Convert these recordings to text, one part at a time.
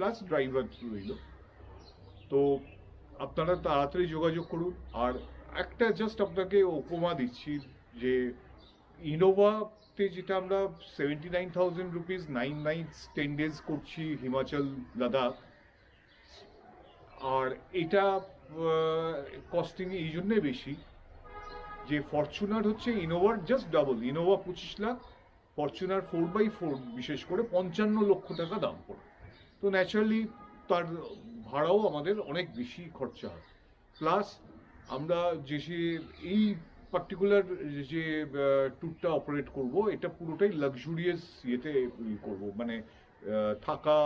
Plus driver রইল। তো আপনারা তাড়াতাড়ি যোগাযোগ করুন। আর একটা জাস্ট আপনাকে উপমা দিচ্ছি যে ইনোভাতে যেটা আমরা 79,000 রুপিস 9 nights 10 days করছি হিমাচল লাদাখ, আর এটা কস্টিং এই জন্যে বেশি যে ফরচুনার হচ্ছে Innova just double, Innova 25 lakh, Fortuner 4x4 বিশেষ করে 55 লক্ষ টাকা দাম পড়ে। তো ন্যাচারালি তার ভাড়াও আমাদের অনেক বেশি খরচা হয়। প্লাস আমরা যে এই পার্টিকুলার যে ট্যুরটা অপারেট করব এটা পুরোটাই লাক্সুরিয়াস ইয়েতে করব, মানে থাকা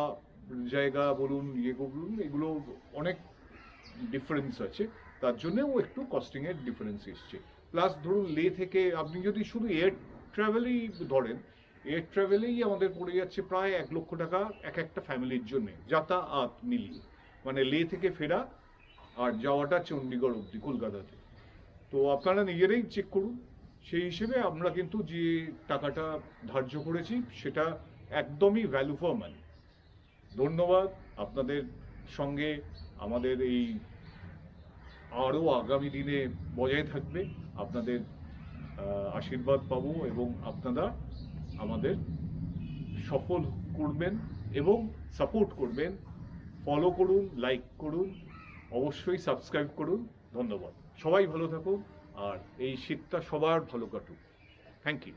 জায়গা বলুন ইয়ে বলুন এগুলো অনেক ডিফারেন্স আছে, তার জন্যও একটু কস্টিংয়ের ডিফারেন্স এসছে। প্লাস ধরুন লে থেকে আপনি যদি শুধু এয়ার ট্রাভেলেই ধরেন, এয়ার ট্রাভেলেই আমাদের পড়ে যাচ্ছে প্রায় 1 লক্ষ টাকা একটা ফ্যামিলির জন্য যাতায়াত মিলিয়ে, মানে লে থেকে ফেরা আর যাওয়াটা চণ্ডীগড় অব্দি কলকাতাতে। তো আপনারা নিজেরাই চেক করুন। সেই হিসেবে আমরা কিন্তু যে টাকাটা ধার্য করেছি সেটা একদমই ভ্যালু ফর মানি। ধন্যবাদ। আপনাদের সঙ্গে আমাদের এই আরও আগামী দিনে বজায় থাকবে, আপনাদের আশীর্বাদ পাবো এবং আপনারা আমাদের সফল করবেন এবং সাপোর্ট করবেন। ফলো করুন, লাইক করুন, অবশ্যই সাবস্ক্রাইব করুন। ধন্যবাদ। সবাই ভালো থাকুন আর এই শীতটা সবার ভালো কাটুক। Thank you.